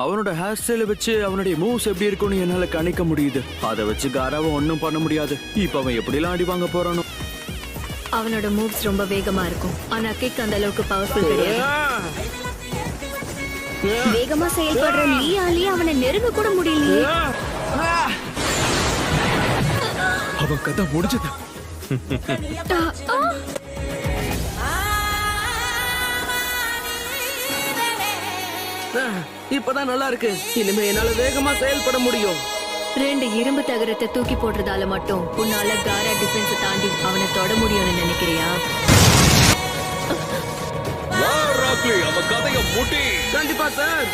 அவனோட ஹேர் ஸ்டைல வச்சு அவனுடைய மூவ்ஸ் எப்படி இருக்கும்னு என்னால கணிக்க முடியுது. அதை வச்சு காராவை ஒன்னும் பண்ண முடியாது. இப்ப அவன் எப்படிலாம் அடி வாங்க போறானோ. அவனோட மூவ்ஸ் ரொம்ப வேகமா இருக்கும், ஆனா கிக் அந்த அளவுக்கு பவர்ஃபுல் கிடையாது. வேகமா செயல்படுற லீயாலி அவனை நெருங்க கூட முடியலையே. அவன் கதை முடிஞ்சது. இப்பதான் நல்லா இருக்கு. இனிமே என்னால வேகமா செயல்பட முடியும். 2 இரும்பு தகரத்தை தூக்கி போடுறதால மட்டும் உன்னால காரா டிஃபென்ஸ் தாண்டி அவனை தொட முடியும்னு நினைக்கிறியா? அவன் கதைய முட்டி. கண்டிப்பா சார்.